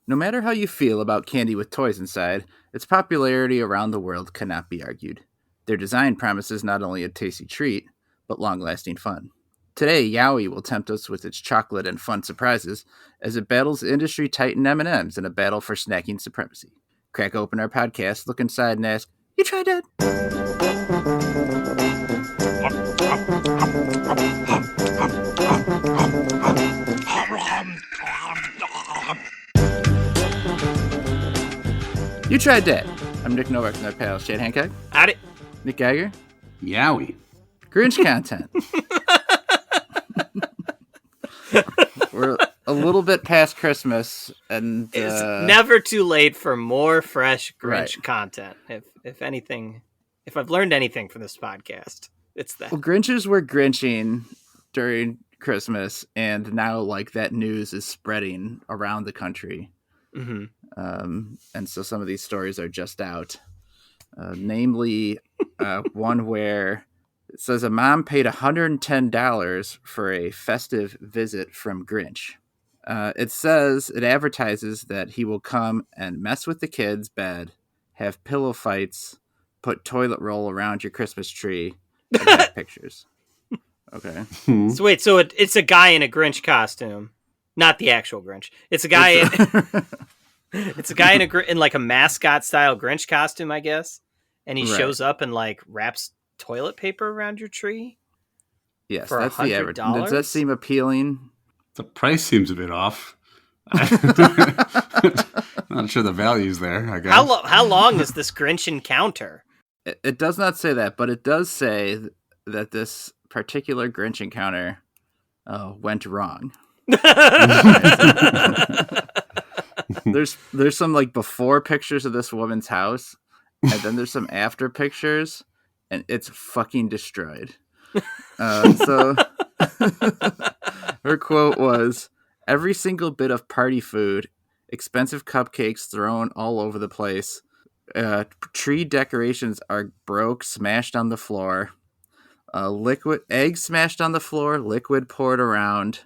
No matter how you feel about candy with toys inside, its popularity around the world cannot be argued. Their design promises not only a tasty treat, but long-lasting fun. Today, Yowie will tempt us with its chocolate and fun surprises as it battles industry titan M&Ms in a battle for snacking supremacy. Crack open our podcast, look inside, and ask, "You tried that?" You Tried Dat. I'm Nick Novak and our pal Chad Hancock. Howdy. Nick Geiger. Yowie. Grinch content. We're a little bit past Christmas, and it's never too late for more fresh Grinch content. If anything, if I've learned anything from this podcast, it's that. Well, Grinches were Grinching during Christmas, and now like that news is spreading around the country. Mm-hmm. And so some of these stories are just out. Namely, one where it says a mom paid $110 for a festive visit from Grinch. It advertises that he will come and mess with the kids' bed, have pillow fights, put toilet roll around your Christmas tree, and have pictures. Okay. So wait, it's a guy in a Grinch costume, not the actual Grinch. It's a guy it's a guy in like a mascot style Grinch costume, I guess, and he shows up and like wraps toilet paper around your tree. Yes, for that's the average. $100? Does that seem appealing? The price seems a bit off. Not sure the value's there, I guess. How long is this Grinch encounter? It does not say that, but it does say that this particular Grinch encounter went wrong. There's some like before pictures of this woman's house, and then there's some after pictures, and it's fucking destroyed. So her quote was, "Every single bit of party food, expensive cupcakes thrown all over the place, tree decorations are broke, smashed on the floor, liquid eggs smashed on the floor, liquid poured around,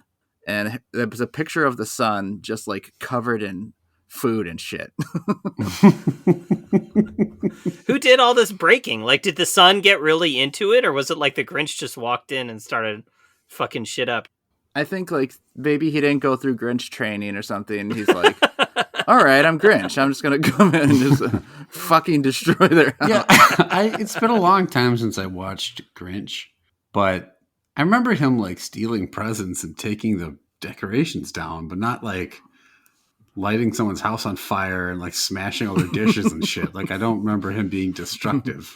and there was a picture of the sun just like covered in food and shit." Who did all this breaking? Like, did the son get really into it, or was it like the Grinch just walked in and started fucking shit up? I think like maybe he didn't go through Grinch training or something. He's like, "All right, I'm Grinch. I'm just gonna come in and just fucking destroy their house." Yeah, it's been a long time since I watched Grinch, but I remember him like stealing presents and taking the decorations down, but not like lighting someone's house on fire and like smashing all their dishes and shit. Like, I don't remember him being destructive.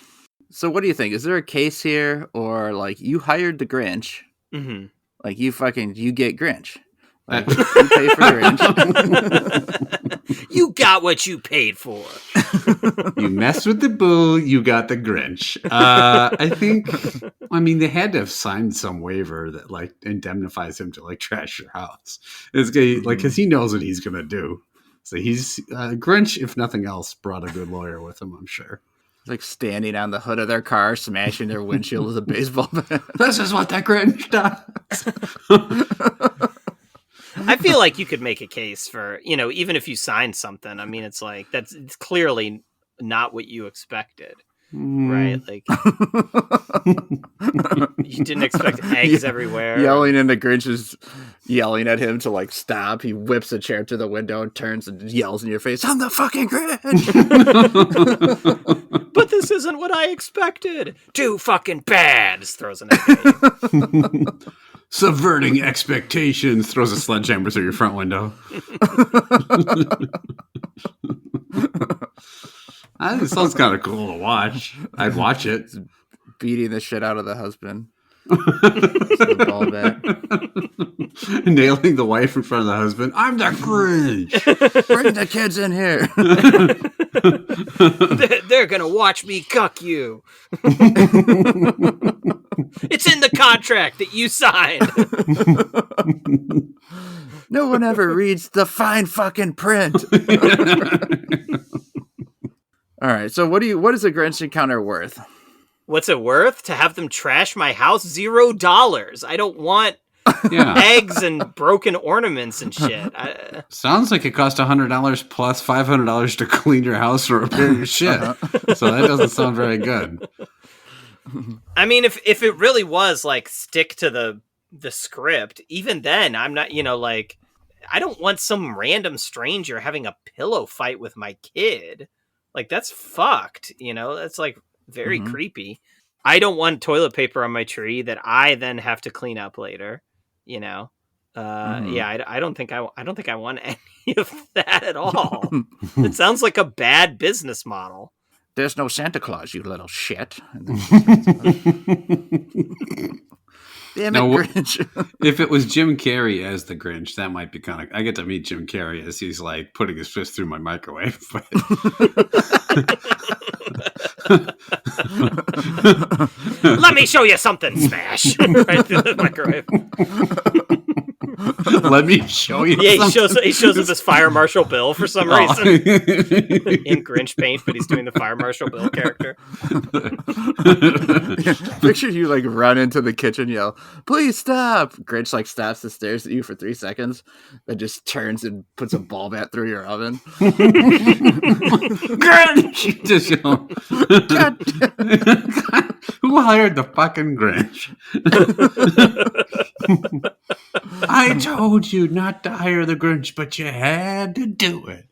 So what do you think? Is there a case here, or like you hired the Grinch? Mm-hmm. Like you get Grinch. Like, you pay for Grinch. You got what you paid for. You messed with the boo, you got the Grinch. I mean, they had to have signed some waiver that like indemnifies him to like trash your house. It's like, because he knows what he's gonna do. So he's Grinch, if nothing else, brought a good lawyer with him, I'm sure. Like standing on the hood of their car, smashing their windshield with a baseball bat. This is what that Grinch does. I feel like you could make a case for, even if you signed something. I mean, it's like it's clearly not what you expected, right? Like you didn't expect eggs everywhere. Yelling, and the Grinch is yelling at him to like stop. He whips a chair to the window and turns and yells in your face, "I'm the fucking Grinch!" But this isn't what I expected. Too fucking bad. Just throws an egg. Subverting expectations, throws a sledgehammer through your front window. I think it sounds kind of cool to watch. I'd watch it. Beating the shit out of the husband. The ball bat. Nailing the wife in front of the husband. "I'm the Grinch. Bring the kids in here." They're gonna watch me cuck you. It's in the contract that you signed. No one ever reads the fine fucking print. All right, so what is a Grinch encounter worth? What's it worth? To have them trash my house? $0. I don't want Yeah. eggs and broken ornaments and shit. Sounds like it cost $100 plus $500 to clean your house or repair your shit. So that doesn't sound very good. I mean, if it really was like stick to the script, even then, I'm not, like, I don't want some random stranger having a pillow fight with my kid. Like, that's fucked. That's like very creepy. I don't want toilet paper on my tree that I then have to clean up later. Yeah, I don't think I want any of that at all. It sounds like a bad business model. There's no Santa Claus, you little shit. Damn it, Now, Grinch. If it was Jim Carrey as the Grinch, that might be kind of. I get to meet Jim Carrey as he's like putting his fist through my microwave. But let me show you something. Smash right through the microwave. Let me show you. Yeah, he shows up as Fire Marshal Bill for some reason in Grinch paint, but he's doing the Fire Marshal Bill character. Picture you like run into the kitchen, yell, "Please stop!" Grinch like stops and stares at you for 3 seconds, then just turns and puts a ball bat through your oven. Grinch! Just who hired the fucking Grinch? I told you not to hire the Grinch, but you had to do it.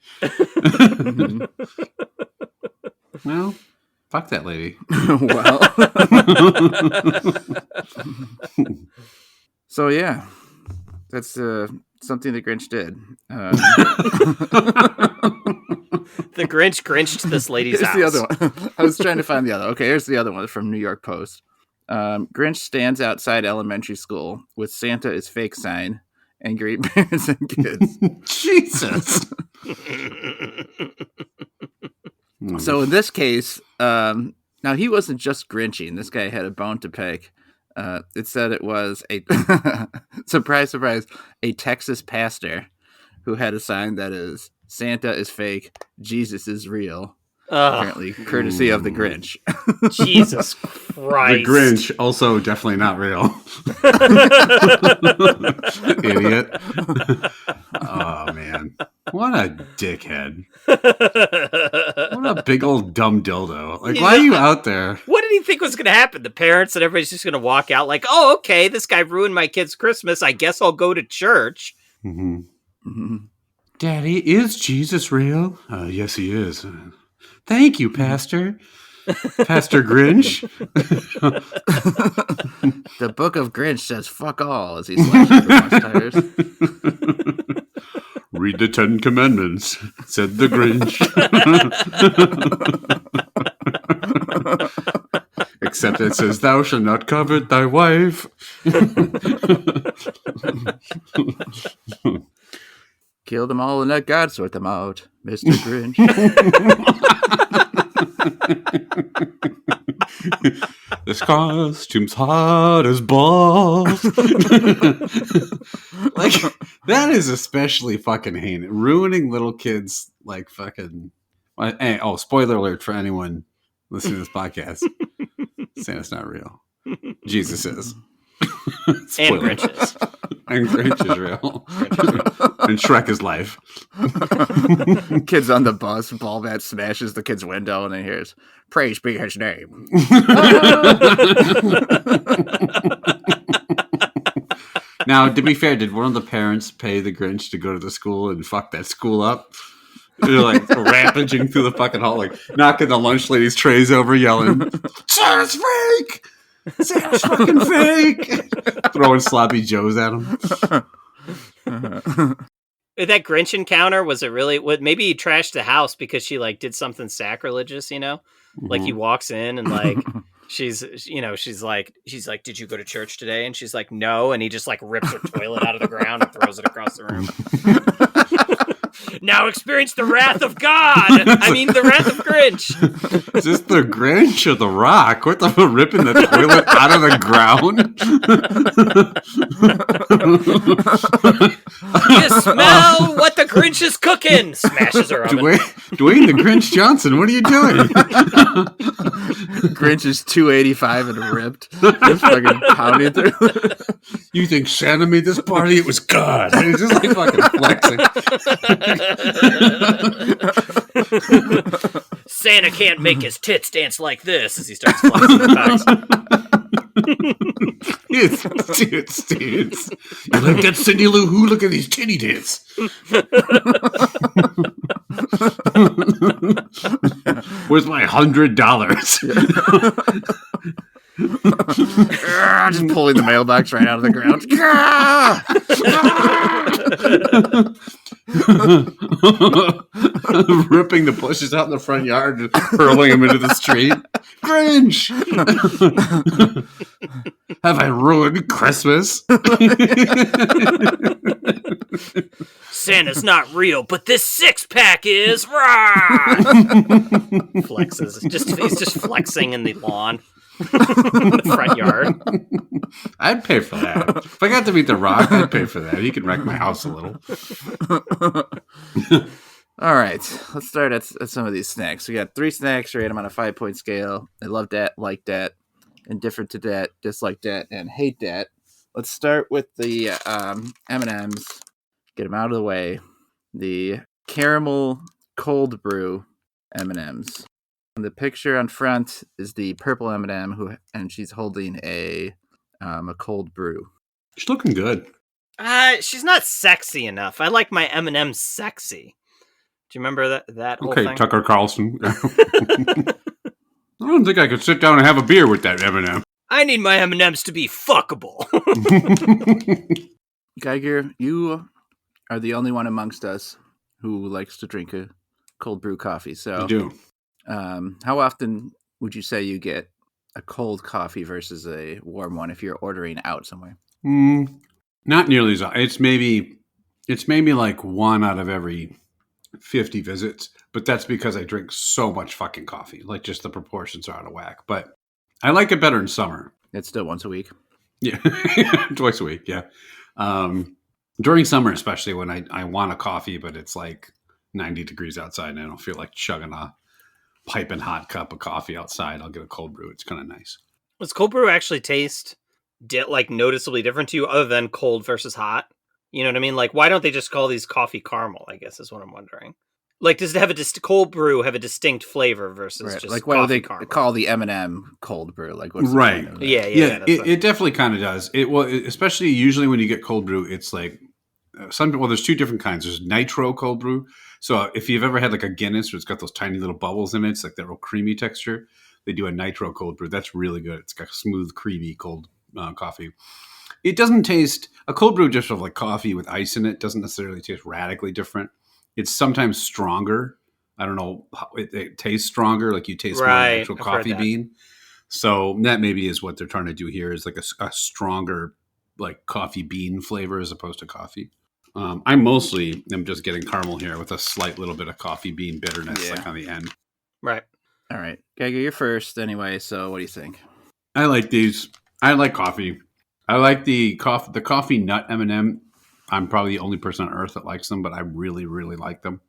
Well, fuck that lady. Well. So yeah, that's something the Grinch did. The Grinch Grinched this lady's here's house. The other one. I was trying to find the other. Okay, here's the other one from New York Post. Grinch stands outside elementary school with Santa is fake sign, angry parents and kids. Jesus. So in this case, now he wasn't just Grinching. This guy had a bone to pick. It said it was a surprise, surprise, a Texas pastor who had a sign that is Santa is fake, Jesus is real. Apparently, courtesy of the Grinch. Jesus Christ. The Grinch, also definitely not real. Idiot. Oh, man. What a dickhead. What a big old dumb dildo. Like, why are you out there? What did he think was going to happen? The parents and everybody's just going to walk out like, oh, okay, this guy ruined my kid's Christmas. I guess I'll go to church. Mm-hmm. Mm-hmm. Daddy, is Jesus real? Yes, he is. Thank you, Pastor. Pastor Grinch. The book of Grinch says fuck all as he slashes the bus tires. Read the 10 Commandments, said the Grinch. Except it says, thou shalt not covet thy wife. Kill them all and let God sort them out, Mr. Grinch. This costume's hot as balls. Like, that is especially fucking heinous. Ruining little kids, like, fucking. Oh, spoiler alert for anyone listening to this podcast. Santa's not real. Jesus is. And Grinch is. And Grinch is real. And Shrek is life. Kid's on the bus, ball bat smashes the kid's window, and then hears, "Praise be his name." Now, to be fair, did one of the parents pay the Grinch to go to the school and fuck that school up? They're like rampaging through the fucking hall, like knocking the lunch lady's trays over, yelling, "Santa's fake! Santa's fucking fake!" Throwing sloppy joes at him. That Grinch encounter, was it really? Maybe he trashed the house because she like did something sacrilegious, Mm-hmm. Like he walks in and like she's like, "Did you go to church today?" And she's like, "No," and he just like rips her toilet out of the ground and throws it across the room. Now experience the wrath of God. I mean, the wrath of Grinch. Is this the Grinch or the Rock? What the ripping the toilet out of the ground? You smell what the Grinch is cooking. Smashes her oven. Dwayne the Grinch Johnson, what are you doing? Grinch is 285 and ripped. Just fucking pounding through. You think Santa made this party? It was God. He's just like fucking flexing. Santa can't make his tits dance like this as he starts flexing the box. It's tits dance. You like that, Cindy Lou Who? Look at these titty dance. Where's my $100? Just pulling the mailbox right out of the ground. Ripping the bushes out in the front yard and hurling them into the street. Grinch! Have I ruined Christmas? Santa's not real, but this 6-pack is. Flexes. He's just flexing in the lawn. The front yard. I'd pay for that. If I got to meet The Rock, I'd pay for that. He could wreck my house a little. All right, let's start at some of these snacks. We got 3 snacks, rate them on a 5-point scale. I love that, like that, indifferent to that, dislike that, and hate that. Let's start with the M&Ms. Get them out of the way. The caramel cold brew M&Ms. The picture on front is the purple M&M, and she's holding a cold brew. She's looking good. She's not sexy enough. I like my M&M sexy. Do you remember that whole thing? Okay, Tucker Carlson. I don't think I could sit down and have a beer with that M&M. I need my M&Ms to be fuckable. Geiger, you are the only one amongst us who likes to drink a cold brew coffee. So I do. How often would you say you get a cold coffee versus a warm one if you're ordering out somewhere? Not nearly as often. It's maybe like 1 out of every 50 visits, but that's because I drink so much fucking coffee. Like, just the proportions are out of whack. But I like it better in summer. It's still once a week. Yeah, twice a week. Yeah, during summer, especially when I want a coffee, but it's like 90 degrees outside, and I don't feel like chugging a piping hot cup of coffee outside. I'll get a cold brew. It's kind of nice. Does cold brew actually taste like noticeably different to you, other than cold versus hot? You know what I mean? Like, why don't they just call these coffee caramel, I guess is what I'm wondering. Like, does it have cold brew have a distinct flavor versus just like, why do they caramel? call the M&M cold brew? Like, what's right? The Yeah. It definitely kind of does. Especially usually when you get cold brew, it's like there's 2 different kinds. There's nitro cold brew. So if you've ever had like a Guinness where it's got those tiny little bubbles in it, it's like that real creamy texture. They do a nitro cold brew. That's really good. It's got a smooth, creamy cold coffee. It doesn't taste a cold brew just of like coffee with ice in it. Doesn't necessarily taste radically different. It's sometimes stronger. I don't know how it tastes stronger. Like you taste more of the actual coffee bean. So that maybe is what they're trying to do here, is like a stronger like coffee bean flavor as opposed to coffee. I mostly am just getting caramel here with a slight little bit of coffee bean bitterness like on the end. Right. All right. Geiger, you're first anyway, so what do you think? I like these. I like coffee. I like the coffee nut M&M. I'm probably the only person on earth that likes them, but I really, really like them.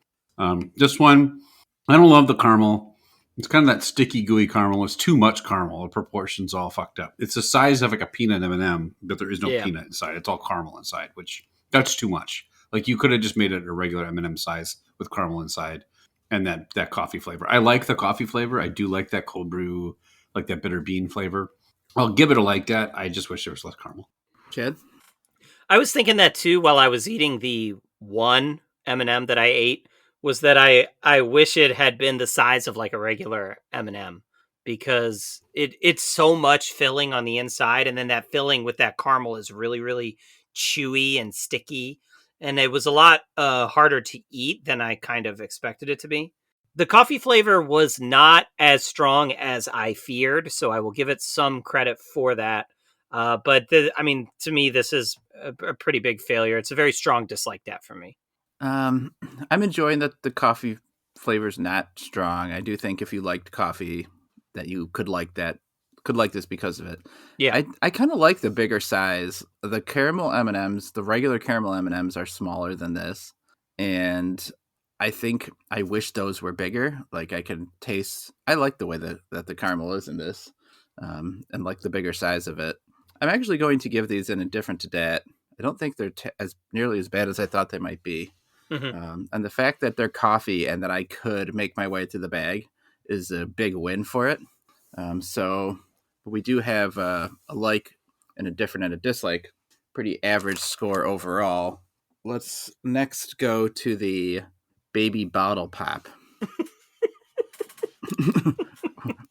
This one, I don't love the caramel. It's kind of that sticky, gooey caramel. It's too much caramel. The proportions all fucked up. It's the size of like a peanut M&M, but there is no peanut inside. It's all caramel inside, which that's too much. Like, you could have just made it a regular M&M size with caramel inside and that coffee flavor. I like the coffee flavor. I do like that cold brew, like that bitter bean flavor. I'll give it a like that. I just wish there was less caramel. Chad? I was thinking that too while I was eating the one M&M that I ate, was that I wish it had been the size of like a regular M&M, because it's so much filling on the inside, and then that filling with that caramel is really, really chewy and sticky, and it was a lot harder to eat than I kind of expected it to be. The coffee flavor was not as strong as I feared, so I will give it some credit for that. But to me, this is a pretty big failure. It's a very strong dislike that for me. Um, I'm enjoying that the coffee flavor's not strong. I do think if you liked coffee, that you could like this because of it. Yeah. I kind of like the bigger size. The caramel M&Ms, the regular caramel M&Ms are smaller than this, and I think I wish those were bigger. Like I can taste. I like the way that the caramel is in this, and like the bigger size of it. I'm actually going to give these an indifferent to dat. I don't think they're as nearly as bad as I thought they might be. Hmm. And the fact that they're coffee and that I could make my way through the bag is a big win for it. So we do have a like and a different and a dislike. Pretty average score overall. Let's next go to the baby bottle pop.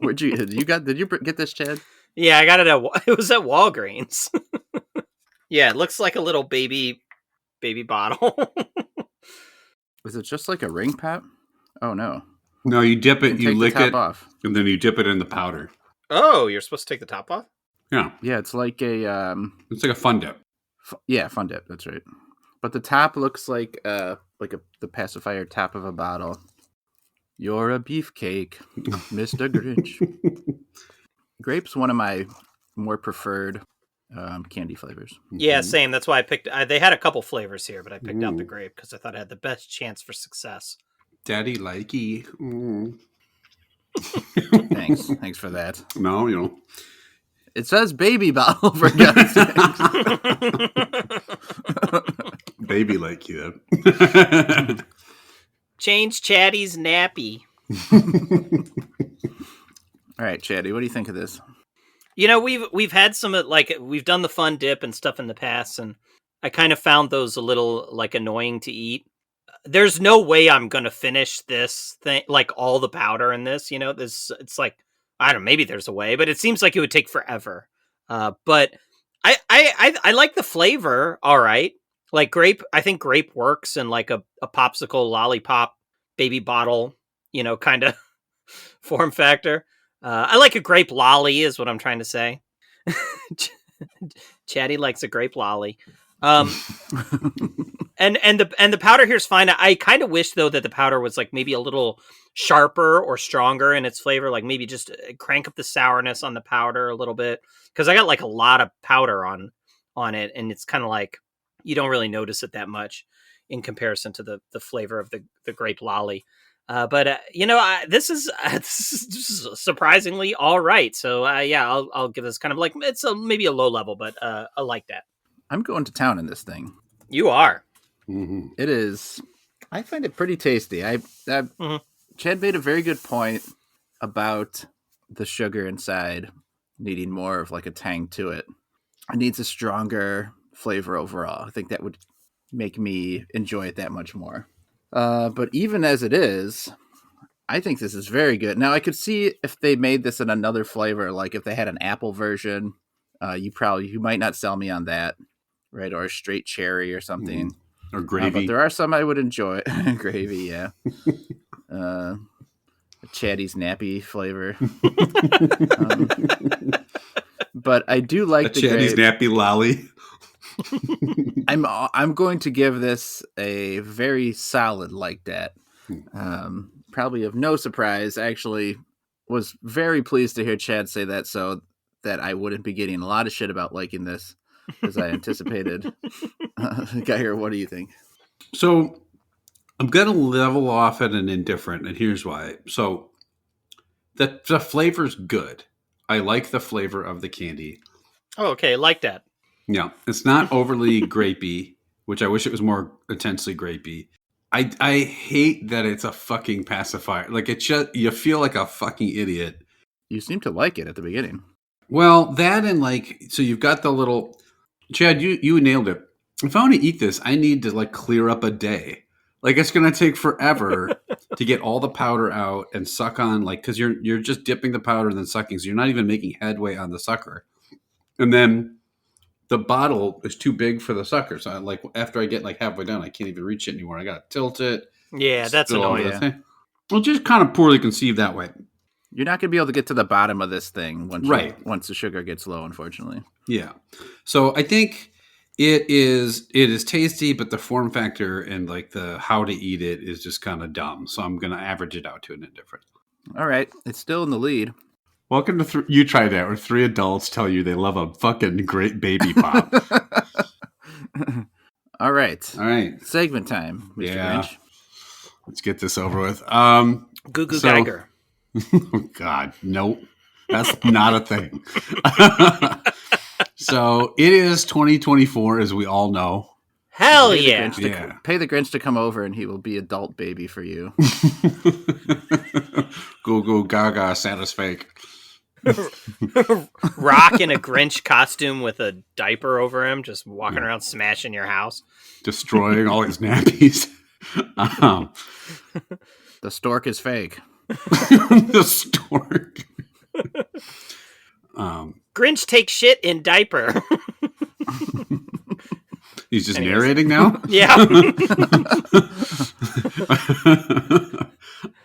Did you get this, Chad? Yeah, I got it it was at Walgreens. Yeah, it looks like a little baby bottle. Is it just like a ring pop? Oh no. No, you dip it, you lick it, off. and then you dip it in the powder. Oh, you're supposed to take the top off? Yeah. Yeah, it's like a It's like a fun dip. Fun dip, that's right. But the top looks like the pacifier top of a bottle. You're a beefcake, Mr. Grinch. Grape's one of my more preferred candy flavors. Yeah, same. That's why I picked. They had a couple flavors here, but I picked out the grape because I thought it had the best chance for success. Daddy likey. Thanks for that. No, you know. It says baby bottle for God's sakes. Baby likey. Change Chatty's nappy. All right, Chatty, what do you think of this? You know, we've had some we've done the fun dip and stuff in the past, and I kind of found those a little like annoying to eat. There's no way I'm gonna finish this thing, like all the powder in this. You know, it's like I don't know, maybe there's a way, but it seems like it would take forever. But I like the flavor. All right, like grape. I think grape works in like a popsicle, lollipop, baby bottle, you know, kind of form factor. I like a grape lolly is what I'm trying to say. Chatty likes a grape lolly. And the powder here is fine. I kind of wish though that the powder was like maybe a little sharper or stronger in its flavor. Like maybe just crank up the sourness on the powder a little bit. Cause I got like a lot of powder on it. And it's kind of like, you don't really notice it that much in comparison to the flavor of the grape lolly. But you know, this is surprisingly all right. So yeah, I'll give this kind of like it's maybe a low level, but I like that. I'm going to town in this thing. You are. Mm-hmm. It is. I find it pretty tasty. Chad made a very good point about the sugar inside needing more of like a tang to it. It needs a stronger flavor overall. I think that would make me enjoy it that much more. But even as it is, I think this is very good. Now, I could see if they made this in another flavor, like if they had an apple version, you might not sell me on that, right? Or a straight cherry or something. Or gravy. But there are some I would enjoy. Gravy, yeah. Chatty's nappy flavor. But I do like the Chatty's grape. nappy lolly. I'm going to give this a very solid like that. Probably of no surprise. I actually was very pleased to hear Chad say that, so that I wouldn't be getting a lot of shit about liking this as I anticipated. Guy here, what do you think? So I'm gonna level off at an indifferent, and here's why. So the flavor's good. I like the flavor of the candy. Oh, okay, like that. Yeah, it's not overly grapey, which I wish it was more intensely grapey. I hate that it's a fucking pacifier. Like it's just you feel like a fucking idiot. You seem to like it at the beginning. Well, that and like so you've got the little Chad. You nailed it. If I want to eat this, I need to like clear up a day. Like it's gonna take forever to get all the powder out and suck on like because you're just dipping the powder and then sucking, so you're not even making headway on the sucker, and then. The bottle is too big for the sucker. So like after I get like halfway down, I can't even reach it anymore. I got to tilt it. Yeah, that's annoying. Yeah. Well, just kind of poorly conceived that way. You're not going to be able to get to the bottom of this thing once Right. once the sugar gets low, unfortunately. Yeah. So I think It is tasty, but the form factor and like the how to eat it is just kind of dumb. So I'm gonna average it out to an indifferent. All right, it's still in the lead. Welcome to You Tried Dat, where 3 adults tell you they love a fucking Grape Baby Pop. All right, segment time, Mr. Grinch. Let's get this over with. Goo Goo Geiger. Oh God, nope, that's not a thing. So it is 2024, as we all know. Hell yeah! Pay the Grinch to come over, and he will be adult baby for you. Goo Goo Gaga, Santa's fake. Rock in a Grinch costume with a diaper over him, just walking around smashing your house, destroying all his nappies. The stork is fake. The stork. Grinch takes shit in diaper. He's just narrating now? Yeah.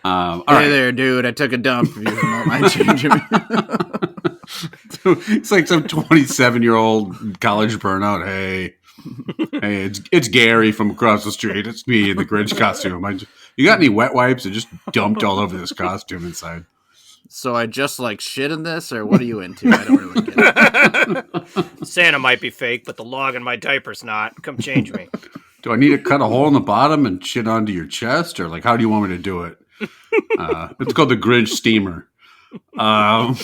Hey there, dude. I took a dump. If you don't mind changing me. It's like some 27-year-old college burnout. Hey, it's Gary from across the street. It's me in the Grinch costume. You got any wet wipes? I just dumped all over this costume inside. So I just like shit in this, or what are you into? I don't really get it. Santa might be fake, but the log in my diaper's not. Come change me. Do I need to cut a hole in the bottom and shit onto your chest, or like how do you want me to do it? It's called the Grinch steamer. All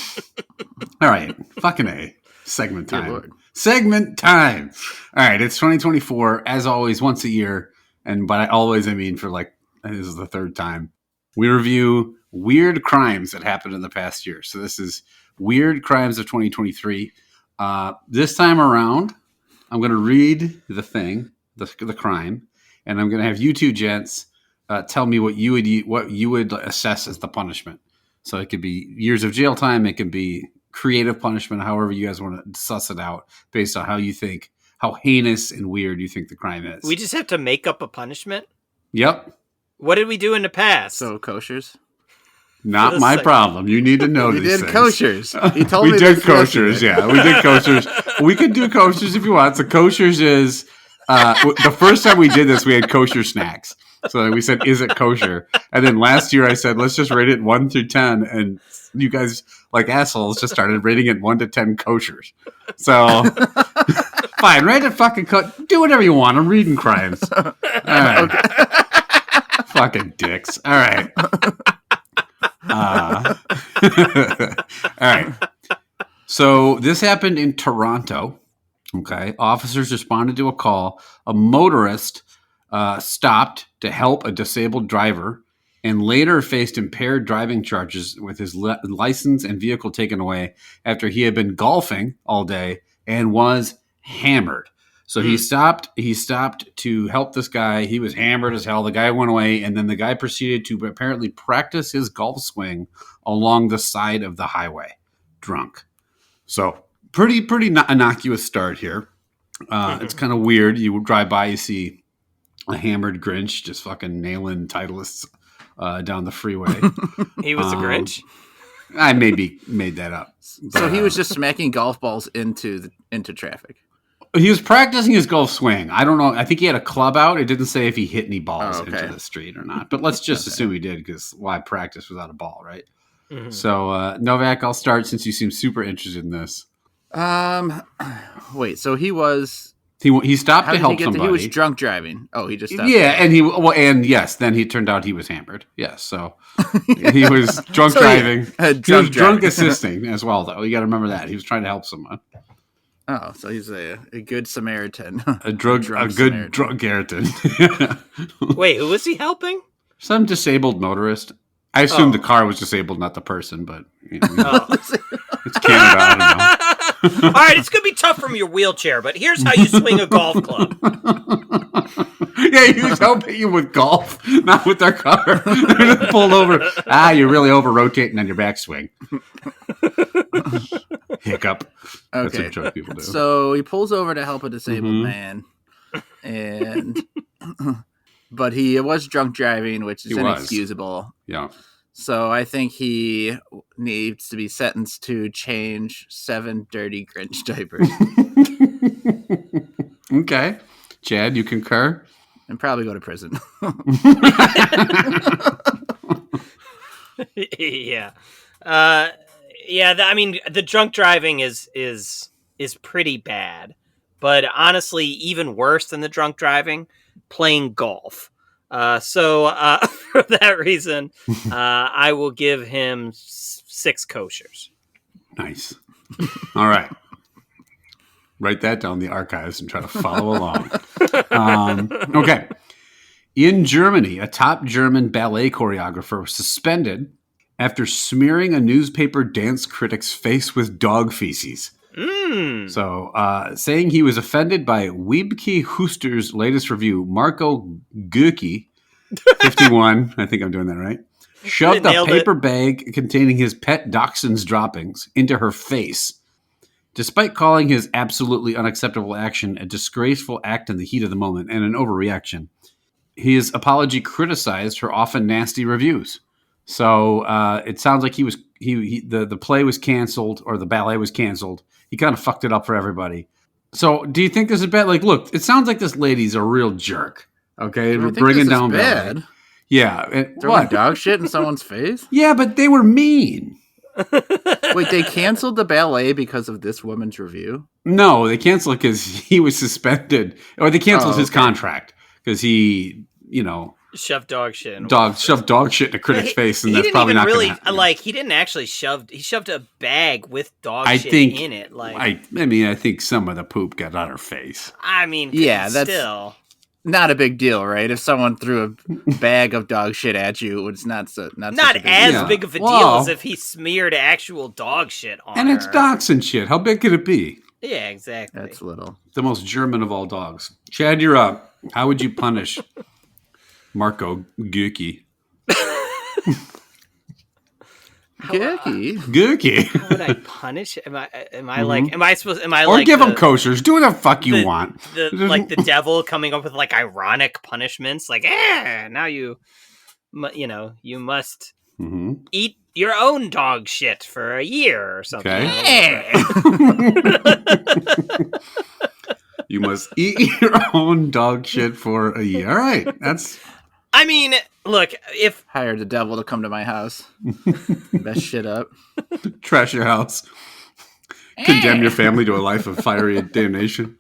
right, fucking A. Segment time. Segment time. All right, it's 2024 as always, once a year, and by always I mean for like this is the third time. We review weird crimes that happened in the past year. So this is Weird Crimes of 2023. This time around, I'm going to read the thing, the crime, and I'm going to have you two gents tell me what you would assess as the punishment. So it could be years of jail time. It could be creative punishment, however you guys want to suss it out based on how heinous and weird you think the crime is. We just have to make up a punishment? Yep. What did we do in the past? So koshers? Not my problem. You need to know these things. We did koshers. He told me we did koshers, yeah. We did koshers. We could do koshers if you want. So koshers is, the first time we did this, we had kosher snacks. So we said, is it kosher? And then last year I said, let's just rate it 1 through 10. And you guys, like assholes, just started rating it 1 to 10 koshers. So, fine, rate it fucking do whatever you want. I'm reading crimes. All right. Okay. Fucking dicks. All right. All right. So this happened in Toronto. Okay. Officers responded to a call. A motorist stopped to help a disabled driver and later faced impaired driving charges with his license and vehicle taken away after he had been golfing all day and was hammered. So he stopped to help this guy. He was hammered as hell. The guy went away, and then the guy proceeded to apparently practice his golf swing along the side of the highway, drunk. So pretty innocuous start here. It's kind of weird. You drive by, you see a hammered Grinch just fucking nailing Titleists down the freeway. He was a Grinch? I maybe made that up. But, so he was just smacking golf balls into traffic. He was practicing his golf swing. I don't know. I think he had a club out. It didn't say if he hit any balls into the street or not. But let's just assume he did, because why practice without a ball, right? Mm-hmm. So, Novak, I'll start since you seem super interested in this. Wait. So he was he stopped to help somebody. He was drunk driving. Oh, he just stopped. Yeah, and yes, then he turned out he was hammered. Yes, so he was drunk driving. He was drunk assisting as well, though. You got to remember that he was trying to help someone. Oh, so he's a good Samaritan. a good drunk Samaritan. Wait, who was he helping? Some disabled motorist. I assume the car was disabled, not the person, but it's Canada. I don't know. All right, it's going to be tough from your wheelchair, but here's how you swing a golf club. Yeah, he was helping you with golf, not with their car. They're just pulled over. You're really over-rotating on your backswing. Hiccup. Okay. That's what drunk people do. So he pulls over to help a disabled man, but he was drunk driving, which is inexcusable. Yeah. So I think he needs to be sentenced to change 7 dirty Grinch diapers. Okay. Chad, you concur? And probably go to prison. Yeah. I mean, the drunk driving is pretty bad, but honestly, even worse than the drunk driving, playing golf. For that reason, I will give him 6 koshers. Nice. All right. Write that down in the archives and try to follow along. Okay. In Germany, a top German ballet choreographer was suspended after smearing a newspaper dance critic's face with dog feces. So, saying he was offended by Wiebke Huster's latest review, Marco Goecke, 51, I think I'm doing that right, shoved a paper bag containing his pet dachshund's droppings into her face. Despite calling his absolutely unacceptable action a disgraceful act in the heat of the moment and an overreaction, his apology criticized her often nasty reviews. So it sounds like the play was canceled, or the ballet was canceled. He kind of fucked it up for everybody. So do you think this is bad? Like, look, it sounds like this lady's a real jerk. Okay, we're bringing down bad. Ballet. Yeah, throwing dog shit in someone's face. Yeah, but they were mean. Wait, they canceled the ballet because of this woman's review? No, they canceled it because he was suspended, or they canceled his contract because he, shoved dog shit. Shoved dog shit in a critic's face, and that's probably not really gonna happen. Like. He didn't actually shove. He shoved a bag with dog shit in it. Like, I think some of the poop got on her face. I mean, yeah, that's still not a big deal, right? If someone threw a bag of dog shit at you, it's not big of a deal as if he smeared actual dog shit on her. And it's dachshund shit. How big could it be? Yeah, exactly. That's little. The most German of all dogs. Chad, you're up. How would you punish Marco Goecke? Goecke. How would I punish? Am I or give him koshers? Do what the fuck you want. Like the devil coming up with like ironic punishments, like now you must eat your own dog shit for a year or something. Okay. You must eat your own dog shit for a year. All right, that's. I mean, look, if hire the devil to come to my house, mess shit up, trash your house, condemn your family to a life of fiery damnation.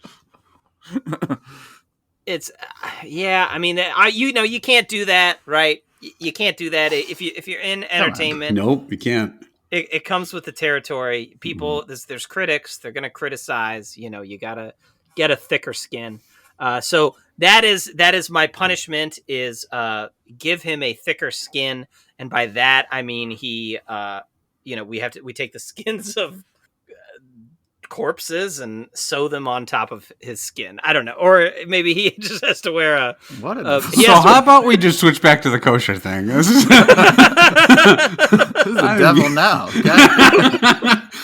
It's, I mean, you can't do that, right? You can't do that if you're in entertainment. Nope, you can't. It comes with the territory. People, there's critics. They're gonna criticize. You gotta get a thicker skin. So that is my punishment, is give him a thicker skin, and by that I mean we take the skins of corpses and sew them on top of his skin. I don't know, or maybe he just has to wear a. How about we just switch back to the kosher thing? This is the devil now.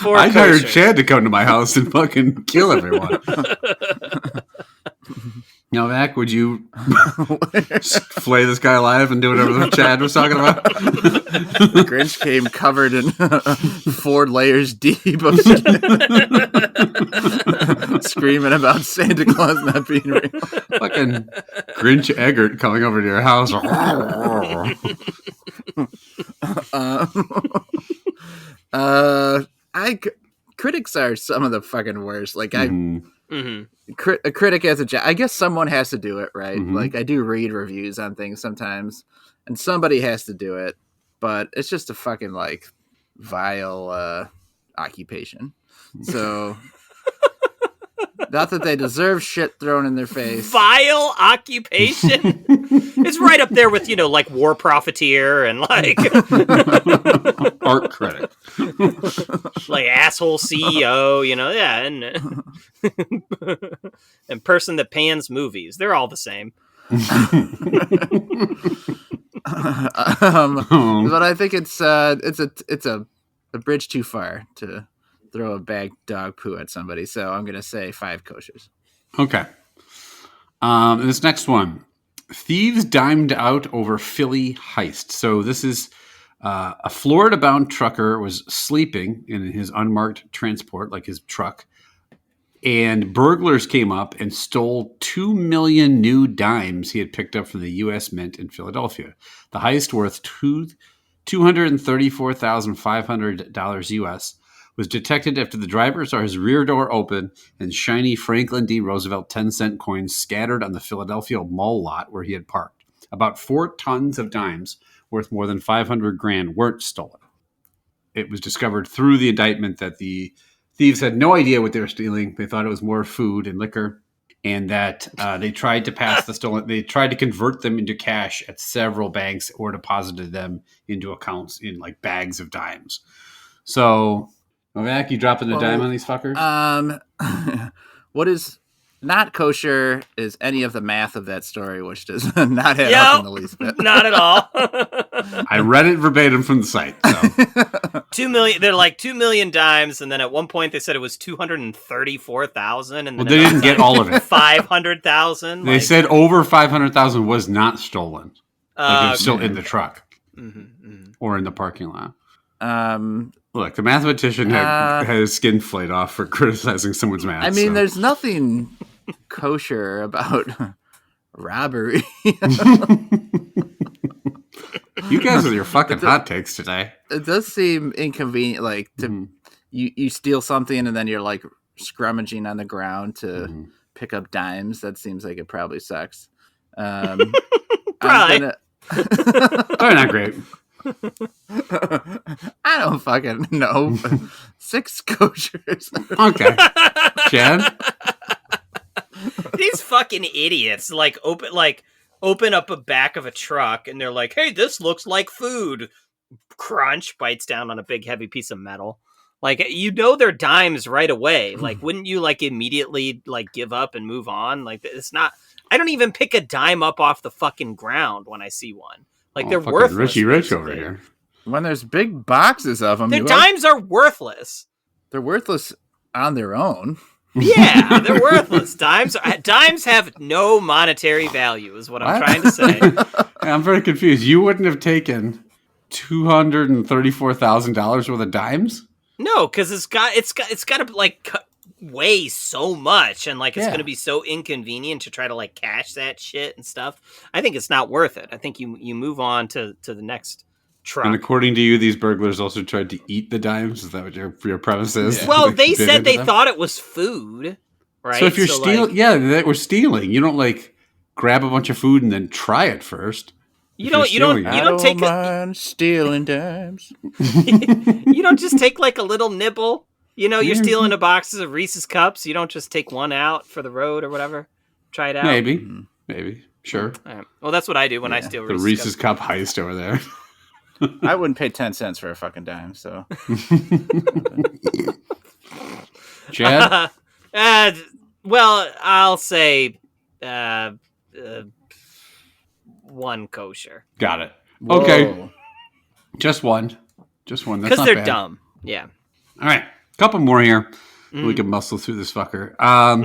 I hired Chad to come to my house and fucking kill everyone. Now, Mac, would you flay this guy alive and do whatever Chad was talking about? The Grinch came covered in 4 layers deep of screaming about Santa Claus not being real. Fucking Grinch Eggert coming over to your house. Critics are some of the fucking worst. Like a critic has a job. I guess someone has to do it, right? Like I do read reviews on things sometimes, and somebody has to do it. But it's just a fucking like vile occupation. So not that they deserve shit thrown in their face. Vile occupation. It's right up there with like war profiteer and like art critic, like asshole CEO. And person that pans movies. They're all the same. But I think it's a bridge too far to throw a bag dog poo at somebody. So I'm gonna say 5 koshers. Okay. This next one, thieves dimed out over Philly heist. So this is a Florida-bound trucker was sleeping in his unmarked transport, like his truck, And burglars came up and stole 2 million new dimes he had picked up from the U.S. Mint in Philadelphia. The heist, worth $234,500 U.S., was detected after the driver saw his rear door open and shiny Franklin D. Roosevelt 10-cent coins scattered on the Philadelphia mall lot where he had parked. About 4 tons of dimes worth more than $500,000 weren't stolen. It was discovered through the indictment that the thieves had no idea what they were stealing. They thought it was more food and liquor, and that they tried to pass the stolen. They tried to convert them into cash at several banks or deposited them into accounts in like bags of dimes. So, Novak, you dropping a dime on these fuckers? What is not kosher is any of the math of that story, which does not add up in the least bit. Not at all. I read it verbatim from the site. So. 2 million. They're like 2 million dimes, and then at one point they said it was 234,000. And well, they didn't get all of it. 500,000. They said over 500,000 was not stolen. Like it was still in the truck or in the parking lot. Look, the mathematician had his skin flayed off for criticizing someone's math. I mean, there's nothing kosher about robbery. You guys with your fucking hot takes today. It does seem inconvenient, like you steal something and then you're like scrummaging on the ground to pick up dimes. That seems like it probably sucks. Probably. Probably not great. I don't fucking know. 6 koshers. Okay. Chad? These fucking idiots open up a back of a truck and they're like, hey, this looks like food. Crunch, bites down on a big heavy piece of metal. Like, you know they're dimes right away. Like, wouldn't you like immediately like give up and move on? Like, it's not. I don't even pick a dime up off the fucking ground when I see one. Like, they're worthless. Richie Rich over here. When there's big boxes of them, their dimes are worthless. They're worthless on their own. Yeah, they're worthless. Dimes have no monetary value, is what I'm trying to say. I'm very confused. You wouldn't have taken $234,000 worth of dimes? No, because it's got to like weigh so much, and like it's going to be so inconvenient to try to like cash that shit and stuff. I think it's not worth it. I think you move on to the next truck. And according to you, these burglars also tried to eat the dimes? Is that what your premise is? Yeah. Well, they said they thought it was food, right? So if you're stealing, they were stealing. You don't like grab a bunch of food and then try it first. You don't take stealing dimes. You don't just take like a little nibble. You know, you're stealing a box of Reese's cups. You don't just take one out for the road or whatever. Try it out. Maybe, sure. Right. Well, that's what I do when I steal Reese's the Reese's cup heist over there. I wouldn't pay 10 cents for a fucking dime, so. Chad? Well, I'll say 1 kosher. Got it. Okay. Whoa. Just one. That's not bad. Because they're dumb. Yeah. All right. A couple more here. We can muscle through this fucker. All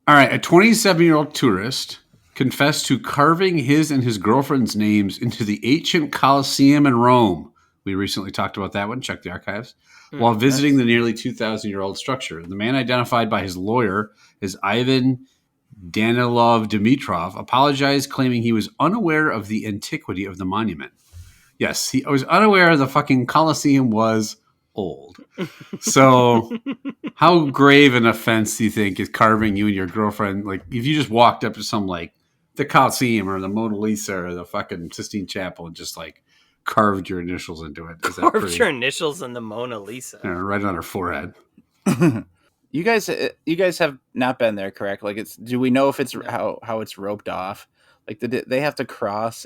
right. A 27-year-old tourist confessed to carving his and his girlfriend's names into the ancient Colosseum in Rome. We recently talked about that one. Check the archives. While visiting the nearly 2,000-year-old structure. The man, identified by his lawyer as Ivan Danilov Dimitrov, apologized, claiming he was unaware of the antiquity of the monument. Yes, he was unaware the fucking Colosseum was old. So how grave an offense do you think is carving you and your girlfriend? Like, if you just walked up to some, like, the Colosseum or the Mona Lisa or the fucking Sistine Chapel and just, like, carved your initials into it. Carved your initials in the Mona Lisa. Right on her forehead. You guys have not been there, correct? Like, do we know if it's how it's roped off? Like, did they have to cross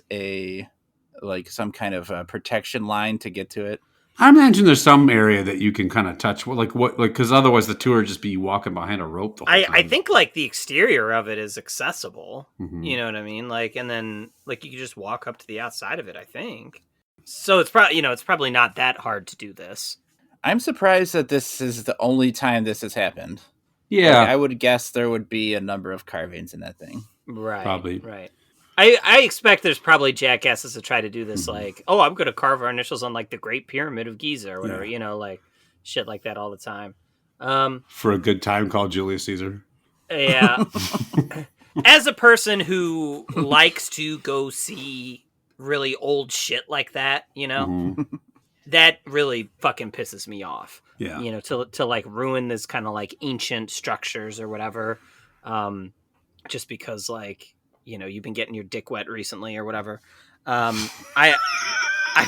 some kind of protection line to get to it? I imagine there's some area that you can kind of touch, because otherwise the tour would just be walking behind a rope the whole time. I think like the exterior of it is accessible. Mm-hmm. You know what I mean? Like, and then like you can just walk up to the outside of it. I think so. It's probably not that hard to do this. I'm surprised that this is the only time this has happened. Yeah, I would guess there would be a number of carvings in that thing. Right, probably right. I expect there's probably jackasses that try to do this, like, oh, I'm going to carve our initials on, like, the Great Pyramid of Giza or whatever, like, shit like that all the time. For a good time called Julius Caesar. Yeah. As a person who likes to go see really old shit like that, that really fucking pisses me off. Yeah. To like ruin this kind of like ancient structures or whatever. Just because like, you've been getting your dick wet recently or whatever. I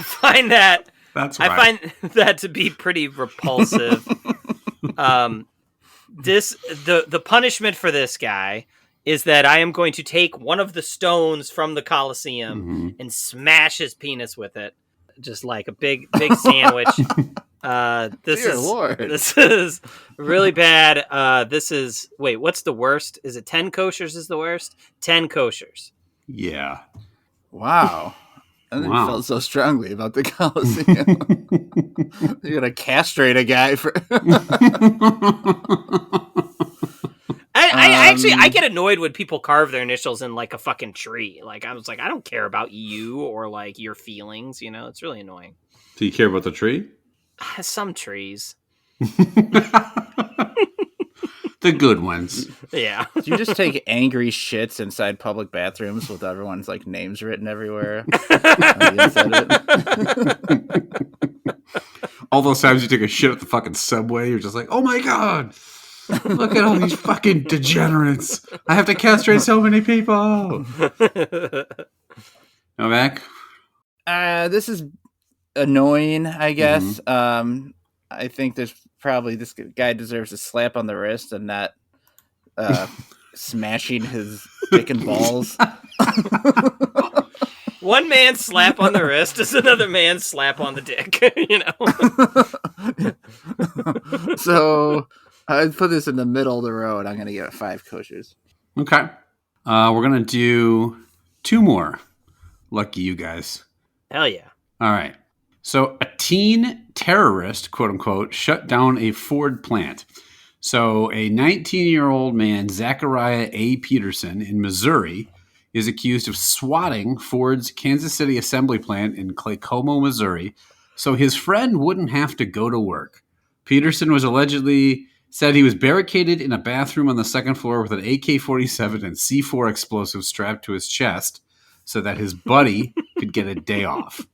find that That's right. I find that to be pretty repulsive. The punishment for this guy is that I am going to take one of the stones from the Colosseum and smash his penis with it, just like a big sandwich. Dear Lord. This is really bad. What's the worst? Is it 10 koshers is the worst? 10 koshers. Yeah. Wow. I didn't feel so strongly about the Colosseum. You're gonna castrate a guy for. I get annoyed when people carve their initials in like a fucking tree. Like I was like, I don't care about you or like your feelings. It's really annoying. Do you care about the tree? Some trees. The good ones. Yeah. Do you just take angry shits inside public bathrooms with everyone's like names written everywhere? On the inside of it? All those times you take a shit at the fucking subway, you're just like, oh my god, look at all these fucking degenerates. I have to castrate so many people. Novak? This is annoying, I guess. I think there's probably this guy deserves a slap on the wrist and not smashing his dick and balls. One man's slap on the wrist is another man's slap on the dick, So I'd put this in the middle of the road. I'm going to give it 5 koshers. Okay. We're going to do 2 more. Lucky you guys. Hell yeah. All right. So a teen terrorist, quote unquote, shut down a Ford plant. So a 19-year-old man, Zachariah A. Peterson in Missouri, is accused of swatting Ford's Kansas City assembly plant in Claycomo, Missouri, so his friend wouldn't have to go to work. Peterson was allegedly said he was barricaded in a bathroom on the second floor with an AK-47 and C4 explosive strapped to his chest so that his buddy could get a day off.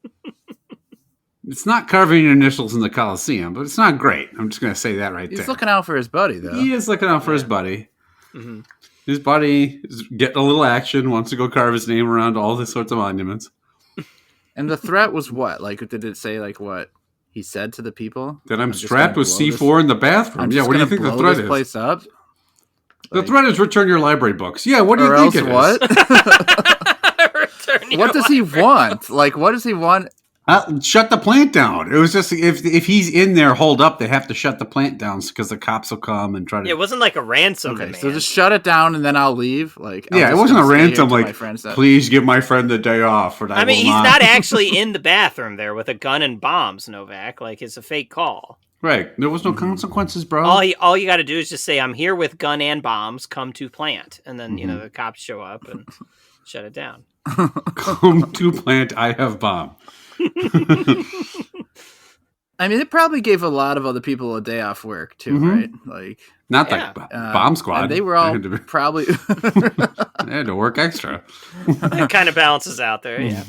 It's not carving your initials in the Coliseum, but it's not great. I'm just going to say that right there. He's looking out for his buddy, though. He is looking out for his buddy. Mm-hmm. His buddy is getting a little action, wants to go carve his name around all these sorts of monuments. And the threat was what? Like, did it say, like, what he said to the people? That I'm strapped with C4 in the bathroom. Yeah, what do you think the threat is? Place up? The threat is return your library books. Yeah, what do you think it what? is? What does he want? Like, what does he want? Shut the plant down. It was just if he's in there holed up, they have to shut the plant down because the cops will come and try to. Yeah, it wasn't like a ransom. Okay, so just shut it down and then I'll leave. Like, yeah, it wasn't a ransom. Like, please give my friend the day off. I mean, he's not actually in the bathroom there with a gun and bombs, Novak. Like, it's a fake call. Right. There was no consequences, bro. All you got to do is just say, "I'm here with gun and bombs. Come to plant," and then the cops show up and shut it down. Come to plant. I have bomb. I mean, it probably gave a lot of other people a day off work too, right? Like, not the bomb squad. And they were all probably they had to work extra. It kind of balances out there, yeah.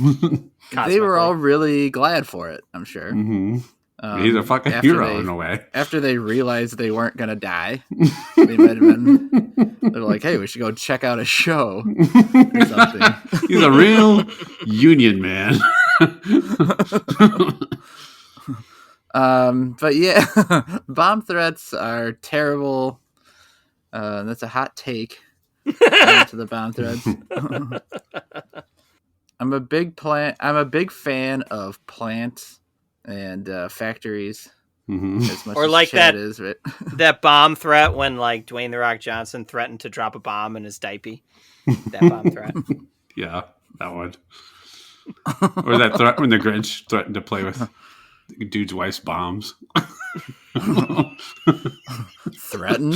They were all really glad for it, I'm sure. He's a fucking hero in a way. After they realized they weren't going to die, they might have been. They're like, "Hey, we should go check out a show or something." He's a real union man. But yeah, bomb threats are terrible. That's a hot take to the bomb threats. I'm a big fan of plants and factories. As much or as like Chad is, right? that bomb threat when like Dwayne the Rock Johnson threatened to drop a bomb in his diaper. That bomb threat. Yeah, that one. Or that threat when the Grinch threatened to play with the dude's wife's bombs. Threatened?